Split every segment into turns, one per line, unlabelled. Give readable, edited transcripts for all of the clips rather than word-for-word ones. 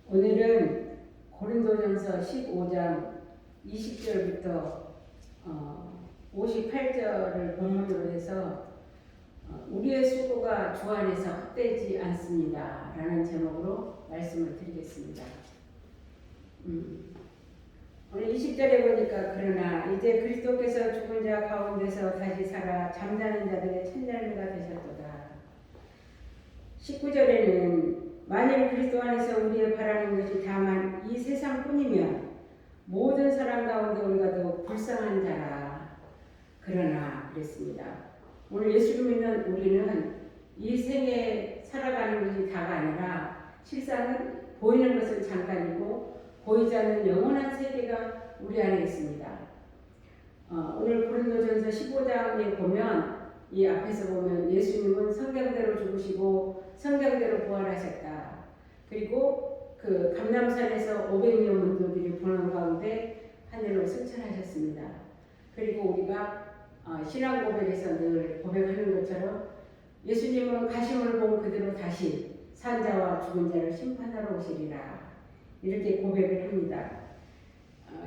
오늘은 고린도전서 15장 20절부터 58절을 본문으로 해서 우리의 수고가 주 안에서 헛되지 않습니다 라는 제목으로 말씀을 드리겠습니다. 오늘 20절에 보니까 그러나 이제 그리스도께서 죽은 자 가운데서 다시 살아 잠자는 자들의 첫 열매가 되셨도다. 19절에는 만일 그리스도 안에서 우리의 바라는 것이 다만 이 세상뿐이면 모든 사람 가운데 우리가 더 불쌍한 자라. 그러나 그랬습니다. 오늘 예수를 믿는 우리는 이 생에 살아가는 것이 다가 아니라 실상은 보이는 것은 잠깐이고 보이지 않는 영원한 세계가 우리 안에 있습니다. 오늘 고린도전서 15장에 보면 이 앞에서 보면 예수님은 성경대로 죽으시고 성경대로 부활하셨다. 그리고 그 감람산에서 500명 문도들이 보는 가운데 하늘로 승천하셨습니다. 그리고 우리가 신앙 고백에서 늘 고백하는 것처럼 예수님은 가심을 본 그대로 다시 산자와 죽은 자를 심판하러 오시리라. 이렇게 고백을 합니다.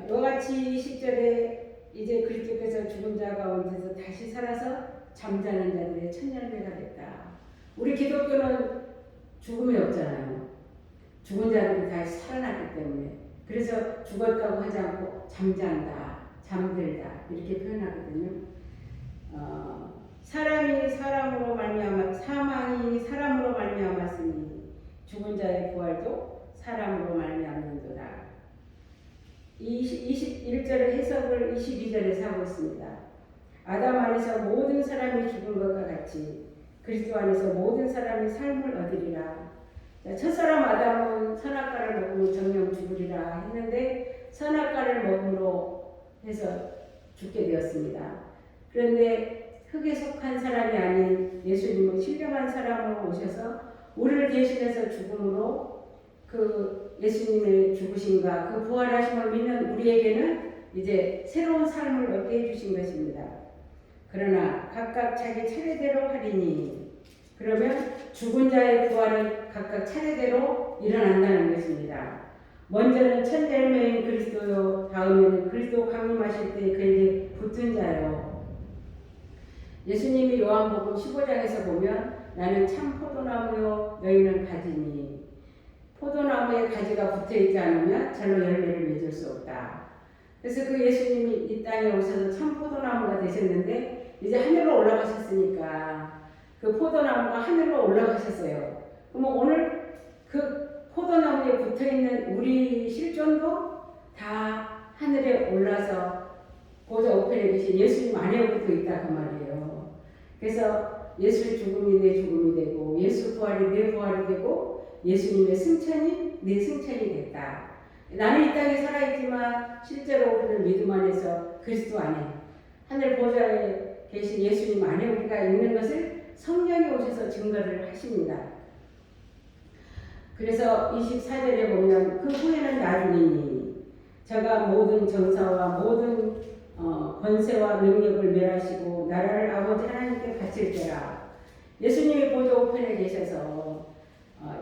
이와 같이 10절에 이제 그리스도께서 죽은 자 가운데서 다시 살아서 잠자는 자들의 첫 열매가 됐다. 우리 기독교는 죽음이 없잖아요. 죽은 자들이 다시 살아났기 때문에. 그래서 죽었다고 하지 않고 잠잔다, 잠들다 이렇게 표현하거든요. 사람이 사람으로 말미암아 사망이 사람으로 말미암았으니 죽은 자의 부활도 사람으로 말미암는도다. 21절의 해석을 22절에서 하고 있습니다. 아담 안에서 모든 사람이 죽은 것과 같이 그리스도 안에서 모든 사람이 삶을 얻으리라. 첫사람 아담은 선악과를 먹으면 정령 죽으리라 했는데 선악과를 먹음으로 해서 죽게 되었습니다. 그런데 흙에 속한 사람이 아닌 예수님은 신령한 사람으로 오셔서 우리를 대신해서 죽음으로 그 예수님의 죽으심과 그 부활하심을 믿는 우리에게는 이제 새로운 삶을 얻게 해주신 것입니다. 그러나 각각 자기 차례대로 하리니 그러면 죽은 자의 부활은 각각 차례대로 일어난다는 것입니다. 먼저는 첫 열매인 그리스도요, 다음에는 그리스도 강림하실 때 그에게 붙은 자요. 예수님이 요한복음 15장에서 보면 나는 참 포도나무요 너희는 가지니 포도나무에 가지가 붙어있지 않으면 절로 열매를 맺을 수 없다. 그래서 그 예수님이 이 땅에 오셔서 참 포도나무가 되셨는데 이제 하늘로 올라가셨으니까 그 포도나무가 하늘로 올라가셨어요. 그러면 오늘 그 포도나무에 붙어있는 우리 실존도 다 하늘에 올라서 보좌 우편에 계신 예수님 안에 붙어 있다 그 말이에요. 그래서 예수의 죽음이 내 죽음이 되고 예수 부활이 내 부활이 되고 예수님의 승천이 내 승천이 됐다. 나는 이 땅에 살아있지만 실제로 우리는 믿음 안에서 그리스도 안에 하늘 보좌에 계신 예수님 안에 우리가 있는 것을 성령이 오셔서 증거를 하십니다. 그래서 24절에 보면 그 후에는 나중이니 저가 모든 정사와 모든 권세와 능력을 멸하시고 나라를 아버지 하나님께 바칠 때라. 예수님이 보좌 우편에 계셔서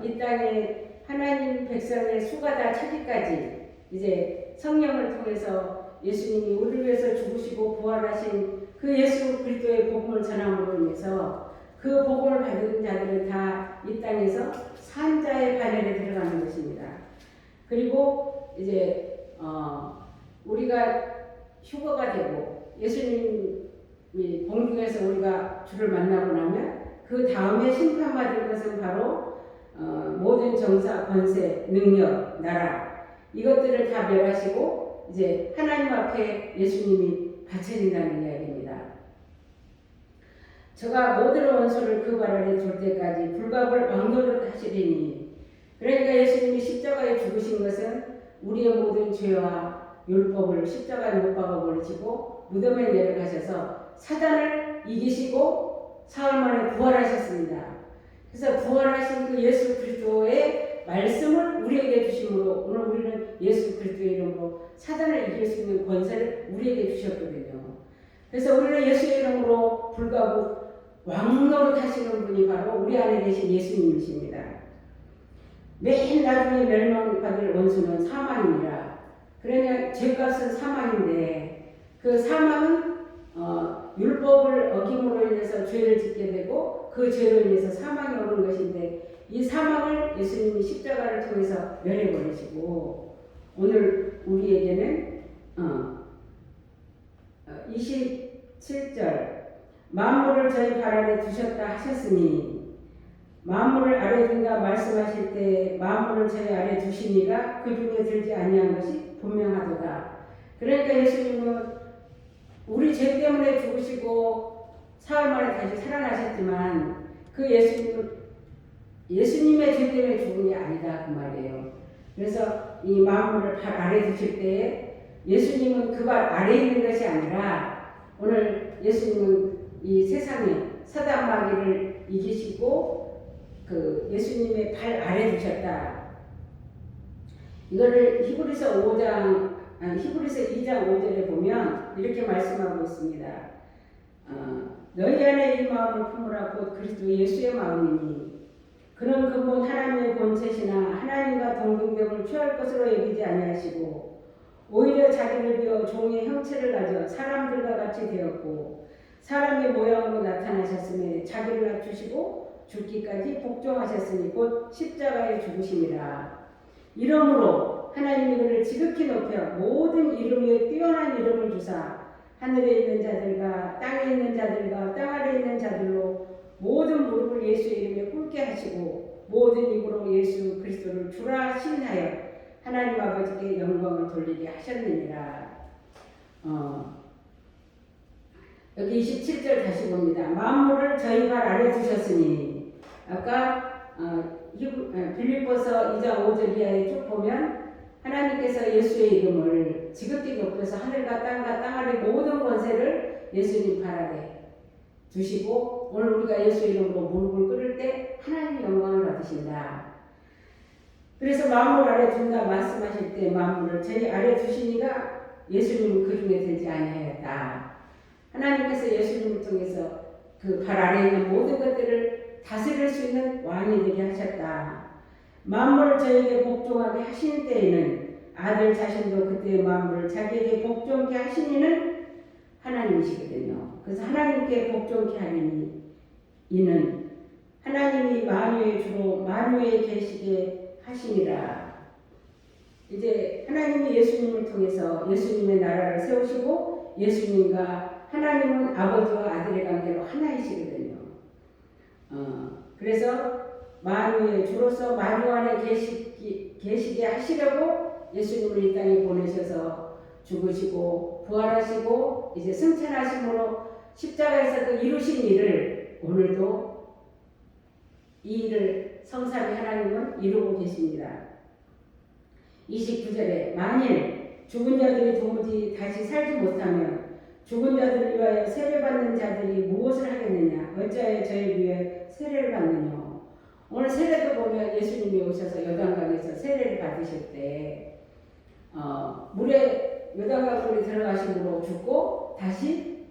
이 땅에 하나님 백성의 수가 다 차기까지 이제 성령을 통해서 예수님이 우리를 위해서 죽으시고 부활하신 그 예수 그리스도의 복음을 전함으로 인해서 그 복음을 받은 자들은 다 이 땅에서 산자의 반열에 들어가는 것입니다. 그리고 이제 우리가 휴거가 되고 예수님이 공중에서 우리가 주를 만나고 나면 그 다음에 심판받을 것은 바로 모든 정사, 권세, 능력, 나라 이것들을 다 멸하시고 이제 하나님 앞에 예수님이 바쳐진다는 이야기입니다. 저가 모든 원수를 그 발 아래 둘 때까지 불갑을 왕노릇 하시리니 그러니까 예수님이 십자가에 죽으신 것은 우리의 모든 죄와 율법을 십자가에 못 박아 버리시고 무덤에 내려가셔서 사단을 이기시고 사흘 만에 부활하셨습니다. 그래서 부활하신 그 예수 그리스도의 말씀을 우리에게 주심으로 오늘 우리는 예수 그리스도의 이름으로 사단을 이길 수 있는 권세를 우리에게 주셨거든요. 그래서 우리는 예수의 이름으로 불가고 왕노릇 하시는 분이 바로 우리 안에 계신 예수님이십니다. 맨 나중에 멸망받을 원수는 사망이니라. 그러냐 죄값은 사망인데 그 사망은 율법을 어김으로 인해서 죄를 짓게 되고 그 죄로 인해서 사망이 오는 것인데 이 사망을 예수님이 십자가를 통해서 멸해버리시고 오늘 우리에게는 27절 만물을 저희 발 아래 두셨다 하셨으니 만물을 아래 둔다 말씀하실 때 만물을 저희 아래 두시니가 그 중에 들지 아니한 것이 분명하도다. 그러니까 예수님은 우리 죄 때문에 죽으시고 사흘 만에 다시 살아나셨지만 그 예수님의 죄 때문에 죽은 게 아니다 그 말이에요. 그래서 이 만물을 발 아래 두실 때에 예수님은 그 발 아래에 있는 것이 아니라 오늘 예수님은 이 세상에 사단 마귀를 이기시고 그 예수님의 발 아래 두셨다. 이거를 히브리서 2장 5절에 보면 이렇게 말씀하고 있습니다. 너희 안에 이 마음을 품으라 곧 그리스도 예수의 마음이니 그는 근본 하나님의 본체시나 하나님과 동등됨을 취할 것으로 여기지 아니하시고 오히려 자기를 비워 종의 형체를 가져 사람들과 같이 되었고 사람의 모양으로 나타나셨으며 자기를 낮추시고 죽기까지 복종하셨으니 곧 십자가에 죽으심이라. 이러므로 하나님이 그를 지극히 높여 모든 이름 위에 뛰어난 이름을 주사 하늘에 있는 자들과 땅에 있는 자들과 땅 아래에 있는 자들로 모든 무릎을 예수의 이름에 꿇게 하시고 모든 입으로 예수 그리스도를 주라 시인하여 하나님 아버지께 영광을 돌리게 하셨느니라. 여기 27절 다시 봅니다. 만물을 저희 발 아래 두셨으니 아까 빌립보서 2장 5절 이하에 쭉 보면 하나님께서 예수의 이름을 지극히 높여서 하늘과 땅과 땅 아래 모든 권세를 예수님 발 아래 두시고 오늘 우리가 예수의 이름으로 무릎을 꿇을 때 하나님의 영광을 받으신다. 그래서 만물 아래 둔다 말씀하실 때 만물을 저희 아래 두시니가 예수님은 그 중에 들지 아니하였다. 하나님께서 예수님을 통해서 그 발 아래에 있는 모든 것들을 다스릴 수 있는 왕이 되게 하셨다. 만물을 저에게 복종하게 하신 때에는 아들 자신도 그때의 만물을 자기에게 복종케 하시니는 하나님이시거든요. 그래서 하나님께 복종케 하리니 이는 하나님이 만유의 주로 만유에 계시게 하시니라. 이제 하나님이 예수님을 통해서 예수님의 나라를 세우시고 예수님과 하나님은 아버지와 아들의 관계로 하나이시거든요. 그래서 만유의 주로서 만유 안에 계시게 하시려고 예수님을 이 땅에 보내셔서 죽으시고 부활하시고 이제 승천하심으로 십자가에서 그 이루신 일을 오늘도 이 일을 성삼위 하나님은 이루고 계십니다. 29절에 만일 죽은 자들이 도무지 다시 살지 못하면 죽은 자들을 위하여 세례받는 자들이 무엇을 하겠느냐? 어찌하여 저희를 위해 세례를 받느냐? 오늘 세례도 보면 예수님이 오셔서 요단강에서 세례를 받으실 때 물에 요단강 물에 들어가심으로 죽고 다시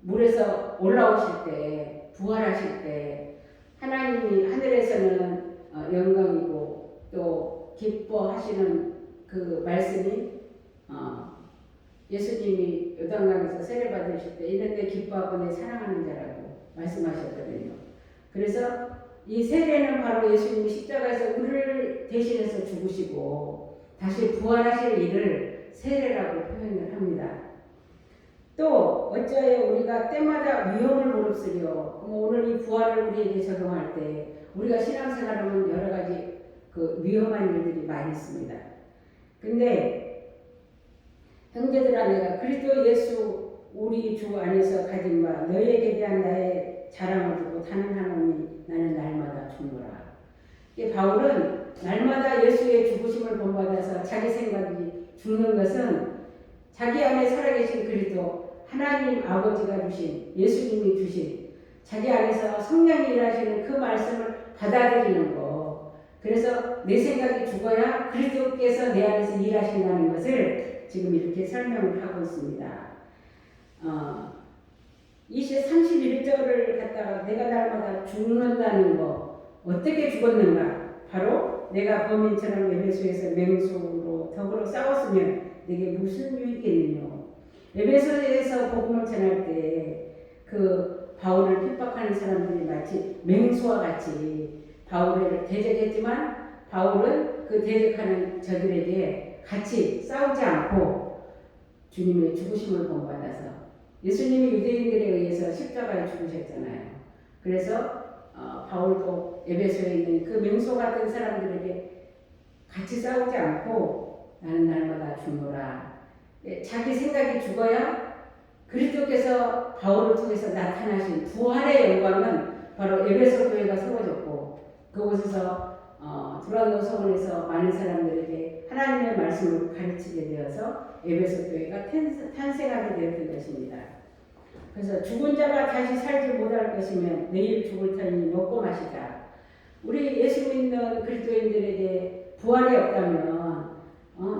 물에서 올라오실 때 부활하실 때 하나님이 하늘에서는 영광이고 또 기뻐하시는 그 말씀이 예수님이 요단강에서 세례 받으실 때 이런 데 기뻐하고 내 사랑하는 자라고 말씀하셨거든요. 그래서 이 세례는 바로 예수님이 십자가에서 우리를 대신해서 죽으시고 다시 부활하실 일을 세례라고 표현을 합니다. 또 어찌하여 우리가 때마다 위험을 무릅쓰려 오늘 이 부활을 우리에게 적용할 때 우리가 신앙생활하면 여러 가지 그 위험한 일들이 많이 있습니다. 근데 형제들아 내가 그리스도 예수 우리 주 안에서 가진 바 너희에게 대한 나의 자랑을 두고 단언하노니 나는 날마다 죽노라. 바울은 날마다 예수의 죽으심을 본받아서 자기 생각이 죽는 것은 자기 안에 살아계신 그리스도 하나님 아버지가 주신 예수님이 주신 자기 안에서 성령이 일하시는 그 말씀을 받아들이는 거. 그래서 내 생각이 죽어야 그리스도께서 내 안에서 일하신다는 것을 지금 이렇게 설명을 하고 있습니다. 31절을 갖다가 내가 날마다 죽는다는 거 어떻게 죽었는가? 바로 내가 범인처럼 에베소에서 맹수로 더불어 싸웠으면 내게 무슨 유익이 있느냐. 에베소에서 복음을 전할 때 그 바울을 핍박하는 사람들이 마치 맹수와 같이 바울을 대적했지만 바울은 그 대적하는 저들에게 같이 싸우지 않고 주님의 죽으심을 본받아서 예수님이 유대인들에 의해서 십자가에 죽으셨잖아요. 그래서 바울도 에베소에 있는 그 맹소 같은 사람들에게 같이 싸우지 않고 나는 날마다 죽노라. 자기 생각이 죽어야 그리스도께서 바울을 통해서 나타나신 부활의 영광은 바로 에베소 교회가 세워졌고 그곳에서 두란노 서원에서 많은 사람들에게 하나님의 말씀을 가르치게 되어서 에베소 교회가 탄생하게 되었던 것입니다. 그래서 죽은 자가 다시 살지 못할 것이면 내일 죽을 터이니 먹고 마시자. 우리 예수 믿는 그리스도인들에게 부활이 없다면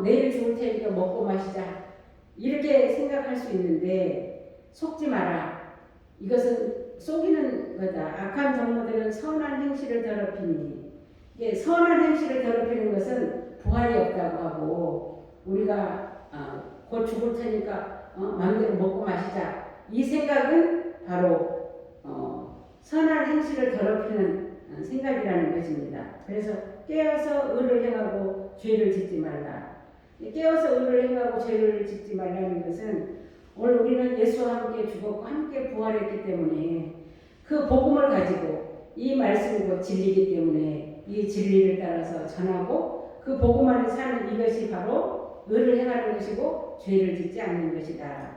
내일 죽을 테니까 먹고 마시자 이렇게 생각할 수 있는데 속지 마라. 이것은 속이는 거다. 악한 종로들은 선한 행실을 더럽히니 선한 행실을 더럽히는 것은 부활이 없다고 하고 우리가 곧 죽을 테니까 마음대로 먹고 마시자. 이 생각은 바로 선한 행실을 더럽히는 생각이라는 것입니다. 그래서 깨어서 의를 행하고 죄를 짓지 말라. 깨어서 의를 행하고 죄를 짓지 말라는 것은 오늘 우리는 예수와 함께 죽었고 함께 부활했기 때문에 그 복음을 가지고 이 말씀이 곧 진리이기 때문에 이 진리를 따라서 전하고 그 복음 안에 사는 이것이 바로 의를 행하는 것이고 죄를 짓지 않는 것이다.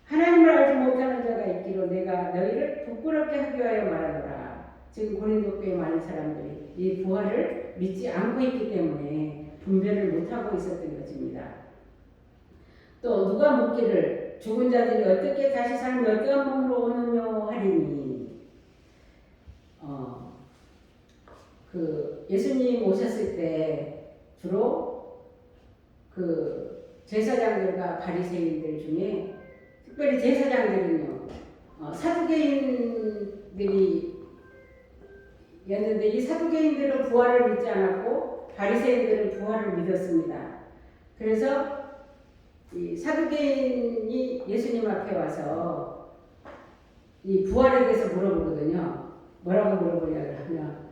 하나님을 알지 못하는 자가 있기로 내가 너희를 부끄럽게 하기 위하여 말하노라. 지금 고린도 교회 많은 사람들이 이 부활을 믿지 않고 있기 때문에 분별을 못하고 있었던 것입니다. 또 누가 묻기를 죽은 자들이 어떻게 다시 살며 어떠한 몸으로 오느냐 하리니 그 예수님 오셨을 때 주로 그 제사장들과 바리새인들 중에 특별히 제사장들은요 사두개인들이 였는데 이 사두개인들은 부활을 믿지 않았고 바리새인들은 부활을 믿었습니다. 그래서 이 사두개인이 예수님 앞에 와서 이 부활에 대해서 물어보거든요. 뭐라고 물어보냐 그러면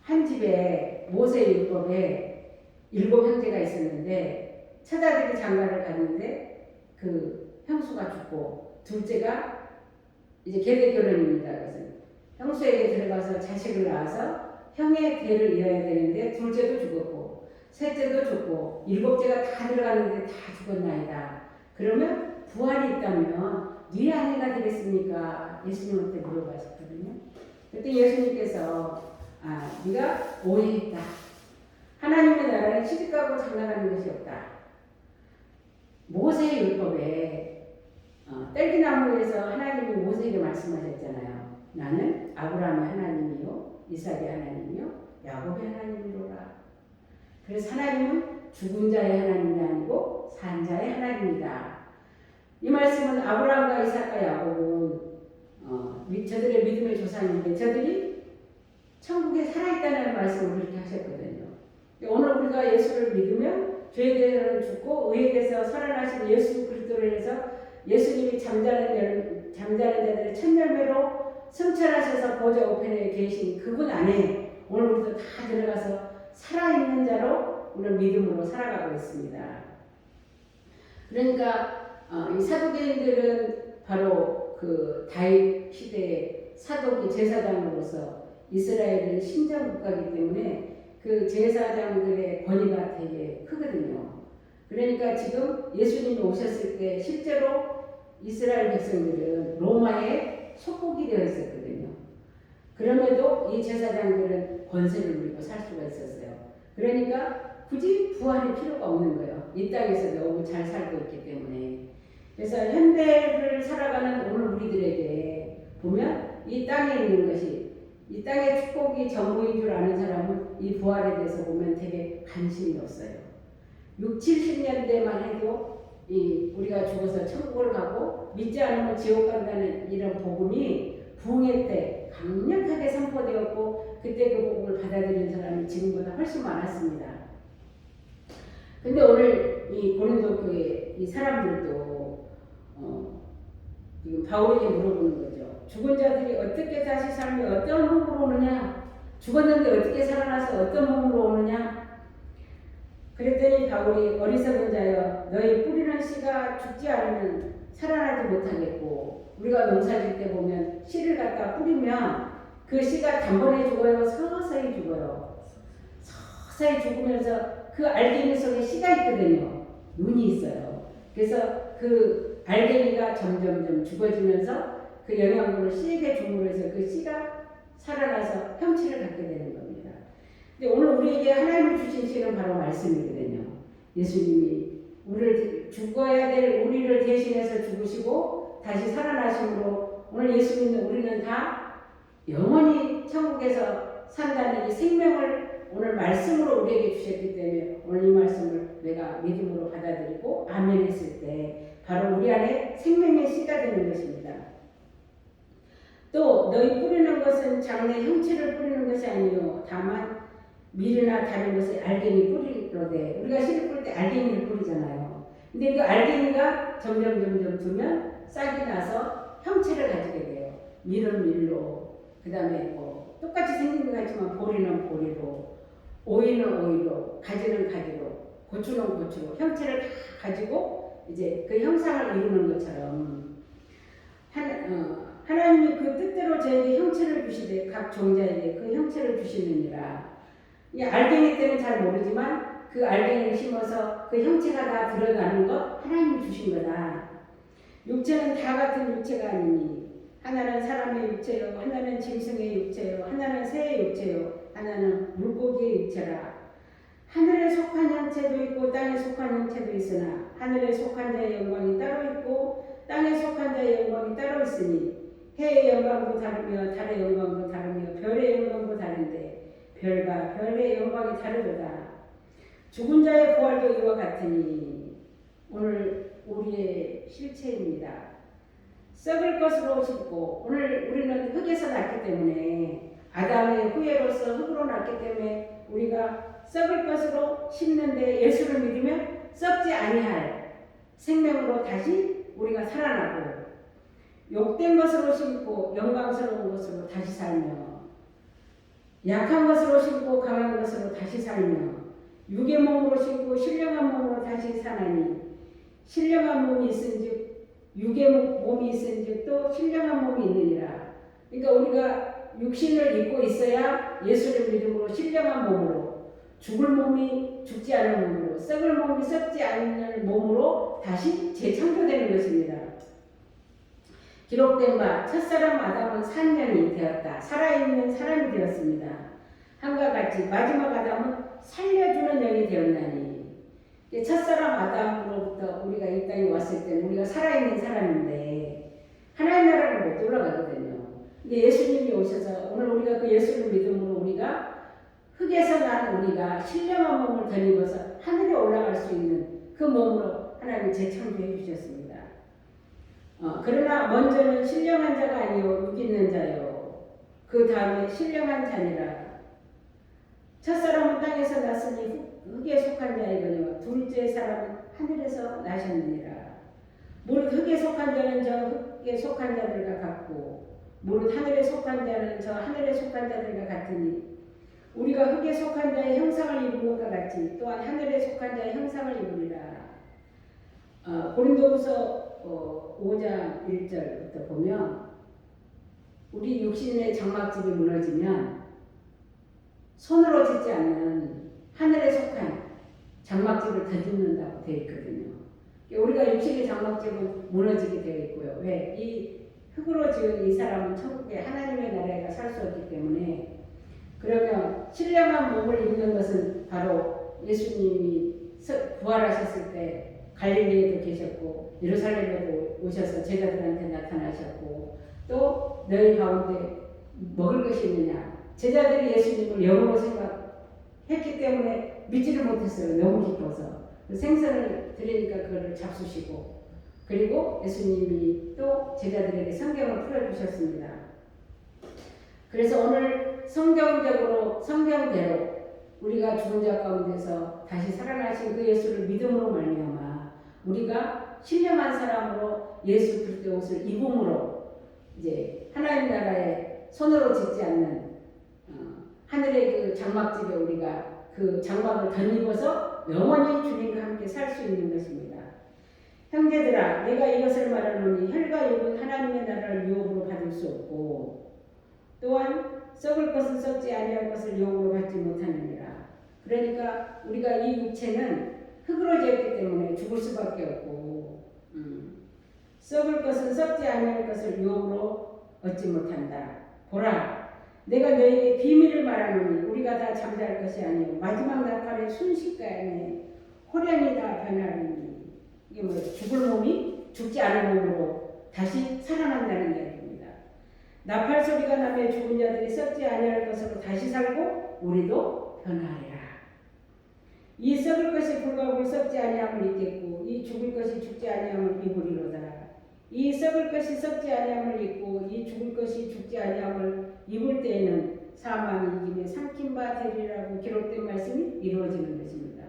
한 집에 모세율법에 7 형제가 있었는데 처자들이 장가를 갔는데 그 형수가 죽고 둘째가 이제 계대 결혼입니다. 그래서 형수에게 들어가서 자식을 낳아서 형의 대를 이어야 되는데 둘째도 죽었고 셋째도 죽고 7째가 다 들어갔는데 다 죽었나이다. 그러면 부활이 있다면 네 아내가 되겠습니까? 예수님한테 물어봤었거든요. 그때 예수님께서 네가 오해했다. 하나님의 나라는 시집가고 장가가는 것이 없다. 모세의 율법에 딸기나무에서 하나님이 모세에게 말씀하셨잖아요. 나는 아브라함의 하나님이요 이삭의 하나님이요 야곱의 하나님이로라. 그래서 하나님은 죽은 자의 하나님이 아니고 산 자의 하나님이다. 이 말씀은 아브라함과 이삭과 야곱은 저들의 믿음의 조상인데 저들이 천국에 살아있다는 말씀을 그렇게 하셨거든요. 오늘 우리가 예수를 믿으면 죄에 대해서는 죽고 의에 대해서 살아나신 예수 그리스도를 해서 예수님이 잠자는 자들의 첫 열매로 승천하셔서 보좌 우편에 계신 그분 안에 오늘 우리도 다 들어가서 살아있는 자로 우리는 믿음으로 살아가고 있습니다. 그러니까 이 사두개인들은 바로 그 다윗 시대의 사도기 제사장으로서 이스라엘은 신정 국가이기 때문에 그 제사장들의 권위가 되게 크거든요. 그러니까 지금 예수님이 오셨을 때 실제로 이스라엘 백성들은 로마의 속국이 되어 있었거든요. 그럼에도 이 제사장들은 권세를 누리고 살 수가 있었어요. 그러니까 굳이 부활이 필요가 없는 거예요. 이 땅에서 너무 잘 살고 있기 때문에. 그래서 현대를 살아가는 오늘 우리들에게 보면 이 땅에 있는 것이 이 땅의 축복이 전부인 줄 아는 사람은 이 부활에 대해서 보면 되게 관심이 없어요. 60, 70년대만 해도 우리가 죽어서 천국을 가고 믿지 않으면 지옥 간다는 이런 복음이 부흥회 때 강력하게 선포되었고 그때 그 복음을 받아들인 사람이 지금보다 훨씬 많았습니다. 근데 오늘 이 고린도 교회 이 사람들도 지금 바울에게 물어보는 거죠. 죽은 자들이 어떻게 다시 살며 어떤 몸으로 오느냐? 죽었는데 어떻게 살아나서 어떤 몸으로 오느냐? 그랬더니 바울이 어리석은 자여 너희 뿌리는 씨가 죽지 않으면 살아나지 못하겠고 우리가 농사질 때 보면 씨를 갖다 뿌리면 그 씨가 단번에 죽어요? 서서히 죽어요. 서서히 죽으면서 그 알갱이 속에 씨가 있거든요. 눈이 있어요. 그래서 그 알갱이가 점점점 죽어지면서 그 영양분을 씨에게 줌으로 해서 그 씨가 살아나서 형체를 갖게 되는 겁니다. 근데 오늘 우리에게 하나님이 주신 씨는 바로 말씀이거든요. 예수님이 우리를 죽어야 될 우리를 대신해서 죽으시고 다시 살아나심으로 오늘 예수 믿는 우리는 다 영원히 천국에서 산다는 이 생명을 오늘 말씀으로 우리에게 주셨기 때문에 오늘 이 말씀을 내가 믿음으로 받아들이고 아멘 했을 때 바로 우리 안에 생명의 씨가 되는 것입니다. 또 너희 뿌리는 것은 장래 형체를 뿌리는 것이 아니요 다만 밀이나 다른 것을 알갱이 뿌리로되 우리가 씨를 뿌릴 때 알갱이를 뿌리잖아요. 근데 그 알갱이가 점점 두면 싹이 나서 형체를 가지게 돼요. 밀은 밀로 그 다음에 똑같이 생긴 것 같지만 보리는 보리로 오이는 오이로 가지는 가지로 고추는 고추로 형체를 다 가지고 이제 그 형상을 이루는 것처럼 하나님이 그 뜻대로 저에게 형체를 주시되 각 종자에게 그 형체를 주시느니라. 이 알갱이 때는 잘 모르지만 그 알갱이를 심어서 그 형체가 다 들어가는 것 하나님이 주신 거다. 육체는 다 같은 육체가 아니니 하나는 사람의 육체요 하나는 짐승의 육체요 하나는 새의 육체요 하나는 물고기의 육체라. 하늘에 속한 형체도 있고 땅에 속한 형체도 있으나 하늘에 속한 자의 영광이 따로 있고 땅에 속한 자의 영광이 따로 있으니 해의 영광도 다르며 달의 영광도 다르며 별의 영광도 다른데 별과 별의 영광이 다르도다. 죽은 자의 부활도 이와 같으니 오늘 우리의 실체입니다. 썩을 것으로 심고 오늘 우리는 흙에서 났기 때문에 아담의 후예로서 흙으로 났기 때문에 우리가 썩을 것으로 심는데 예수를 믿으면 썩지 아니할 생명으로 다시 우리가 살아나고 욕된 것으로 심고 영광스러운 것으로 다시 살며 약한 것으로 심고 강한 것으로 다시 살며 육의 몸으로 심고 신령한 몸으로 다시 사나니 신령한 몸이 있은즉 육의 몸이 있은즉 또 신령한 몸이 있느니라. 그러니까 우리가 육신을 입고 있어야 예수를 믿음으로 신령한 몸으로 죽을 몸이 죽지 않은 몸으로 썩을 몸이 썩지 않는 몸으로 다시 재창조되는 것입니다. 기록된 바 첫사람 아담은 산년이 되었다. 살아있는 사람이 되었습니다. 한과 같이 마지막 아담은 살려주는 영이 되었나니 첫사람 아담으로부터 우리가 이 땅에 왔을 때는 우리가 살아있는 사람인데 하나님 나라를 못 올라가거든요. 근데 예수님이 오셔서 오늘 우리가 그 예수를 믿음으로 우리가 흙에서 난 우리가 신령한 몸을 덧입어서 하늘에 올라갈 수 있는 그 몸으로 하나님이 재창조해 주셨습니다. 그러나 먼저는 신령한 자가 아니요 육 있는 자요 그 다음에 신령한 자니라. 첫사람은 땅에서 났으니 흙에 속한 자이거니와 둘째 사람은 하늘에서 나셨느니라. 무릇 흙에 속한 자는 저 흙에 속한 자들과 같고 무릇 하늘에 속한 자는 저 하늘에 속한 자들과 같으니 우리가 흙에 속한 자의 형상을 입은 것과 같이 또한 하늘에 속한 자의 형상을 입으리라. 고린도후서 5장 1절부터 보면 우리 육신의 장막집이 무너지면 손으로 짓지 않는 하늘에 속한 장막집을 덧입는다고 되어 있거든요. 우리가 육신의 장막집은 무너지게 되어 있고요. 왜? 이 흙으로 지은 이 사람은 천국에 하나님의 나라에 살 수 없기 때문에 그러면 신령한 몸을 입는 것은 바로 예수님이 부활하셨을 때 갈릴리에도 계셨고 예루살렘에도 오셔서 제자들한테 나타나셨고 또 너희 가운데 먹을 것이 있느냐. 제자들이 예수님을 영으로 생각했기 때문에 믿지를 못했어요. 너무 기뻐서. 생선을 드리니까 그거를 잡수시고 그리고 예수님이 또 제자들에게 성경을 풀어주셨습니다. 그래서 오늘 성경적으로 성경대로 우리가 죽은 자 가운데서 다시 살아나신 그 예수를 믿음으로 말미암아 우리가 신령한 사람으로 예수 그리스도의 옷을 입음으로 이제 하나님 나라에 손으로 짓지 않는 하늘의 그 장막집에 우리가 그 장막을 덧입어서 영원히 주님과 함께 살 수 있는 것입니다. 형제들아, 내가 이것을 말하노니 혈과 육은 하나님의 나라를 유업으로 받을 수 없고 또한 썩을 것은 썩지 아니할 것을 유업으로 받지 못하느니라. 그러니까 우리가 이 육체는 흙으로 되었기 때문에 죽을 수밖에 없고 썩을 것은 썩지 아니할 것을 유업으로 얻지 못한다. 보라, 내가 너희에게 비밀을 말하노니 우리가 다 잠잘 것이 아니요 마지막 나팔의 순식간에 호련히 다 변하리니. 이게 뭐 죽을 몸이 죽지 않은 몸으로 다시 살아난다는 이야기입니다. 나팔 소리가 나며 죽은 자들이 썩지 아니할 것으로 다시 살고 우리도 변화하리라. 이 썩을 것이 불과 썩지 아니함을 입겠고 이 죽을 것이 죽지 아니함을 입으리로다. 이 썩을 것이 썩지 아니함을 입고 이 죽을 것이 죽지 아니함을 입을 때에는 사망이 이김에 삼킨 바 되리라고 기록된 말씀이 이루어지는 것입니다.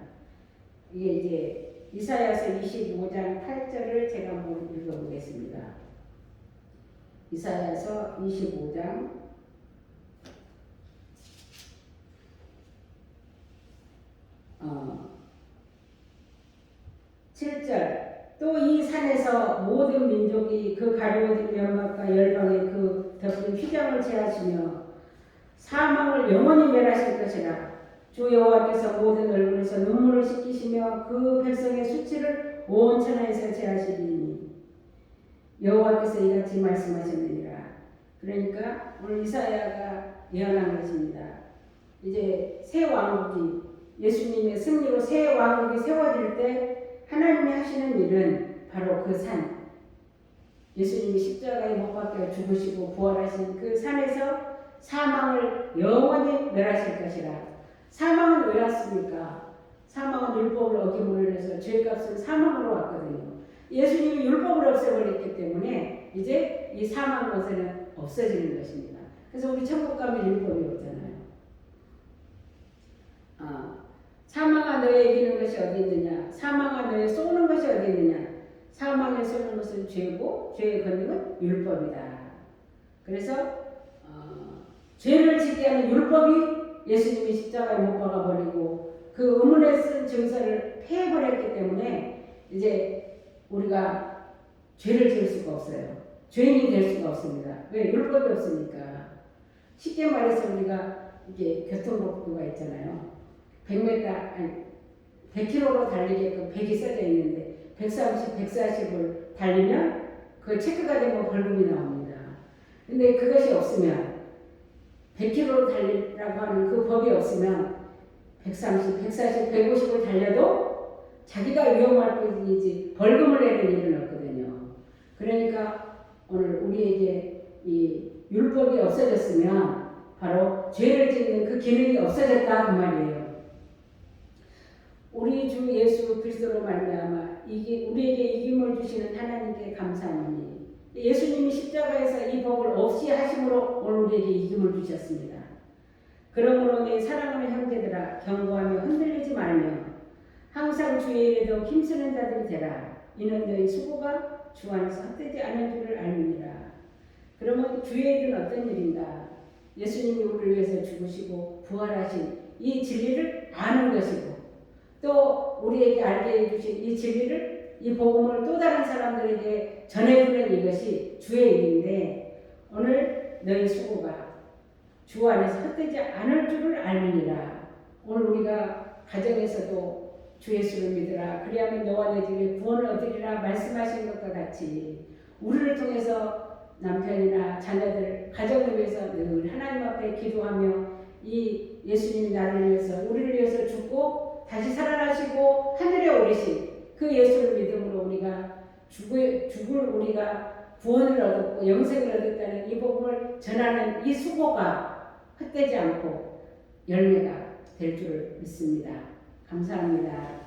이게 이제 이사야서 25장 8절을 제가 한번 읽어보겠습니다. 이사야서 25장 7절. 또 이 산에서 모든 민족이 그 가려워진 면막과 열방의 그 덮은 휘장을 제하시며 사망을 영원히 멸하실 것이라. 주 여호와께서 모든 얼굴에서 눈물을 씻기시며 그 백성의 수치를 온 천하에서 제하시리니 여호와께서 이같이 말씀하셨느니라. 그러니까 오늘 이사야가 예언한 것입니다. 이제 새 왕국이 예수님의 승리로 새 왕국이 세워질 때 하나님이 하시는 일은 바로 그 산, 예수님이 십자가에 못 박혀 죽으시고 부활하신 그 산에서 사망을 영원히 멸하실 것이라. 사망은 왜 왔습니까? 사망은 율법을 어김으로 인해서 죄값은 사망으로 왔거든요. 예수님이 율법을 없애버렸기 때문에 이제 이 사망 것은 없어지는 것입니다. 그래서 우리 천국 가면 율법이 없잖아요. 사망아 너의 이기는 것이 어디 있느냐? 사망아 너의 쏘는 것이 어디 있느냐? 사망에 쏘는 것은 죄고 죄의 권능은 율법이다. 그래서 죄를 짓게 하는 율법이 예수님이 십자가에 못 박아버리고 그 의문에 쓴 증서를 폐해버렸기 때문에 이제 우리가 죄를 지을 수가 없어요. 죄인이 될 수가 없습니다. 왜? 율법이 없으니까. 쉽게 말해서 우리가 이게 교통법규가 있잖아요. 100km로 달리게끔 100이 써져 있는데 130, 140을 달리면 그 체크가 되면 벌금이 나옵니다. 근데 그것이 없으면 100km로 달리라고 하는 그 법이 없으면 130, 140, 150을 달려도 자기가 위험할 뿐이지 벌금을 내는 일은 없거든요. 그러니까 오늘 우리에게 이 율법이 없어졌으면 바로 죄를 짓는 그 기능이 없어졌다 그 말이에요. 우리 주 예수 그리스도로 말미암아 우리에게 이김을 주시는 하나님께 감사하노니 예수님이 십자가에서 이 법을 없이 하심으로 오늘 우리에게 이김을 주셨습니다. 그러므로 내 사랑하는 형제들아 경고하며 흔들리지 말며 항상 주의 일에도 힘쓰는 자들이 되라. 이는 너희 수고가 주 안에서 헛되지 않은 줄을 알미니라. 그러면 주의 일은 어떤 일인가? 예수님이 우리를 위해서 죽으시고 부활하신 이 진리를 아는 것이고 또 우리에게 알게 해주신 이 진리를 이 복음을 또 다른 사람들에게 전해주는 이것이 주의 일인데 오늘 너희 수고가 주 안에서 헛되지 않을 줄을 알미니라. 오늘 우리가 가정에서도 주 예수를 믿으라. 그리하면 너와 내 집에 구원을 얻으리라 말씀하신 것과 같이 우리를 통해서 남편이나 자녀들, 가정을 위해서 늘 하나님 앞에 기도하며 이 예수님이 나를 위해서 우리를 위해서 죽고 다시 살아나시고 하늘에 오르신 그 예수를 믿음으로 우리가 죽을 우리가 구원을 얻었고 영생을 얻었다는 이 복음을 전하는 이 수고가 헛되지 않고 열매가 될 줄 믿습니다. 감사합니다.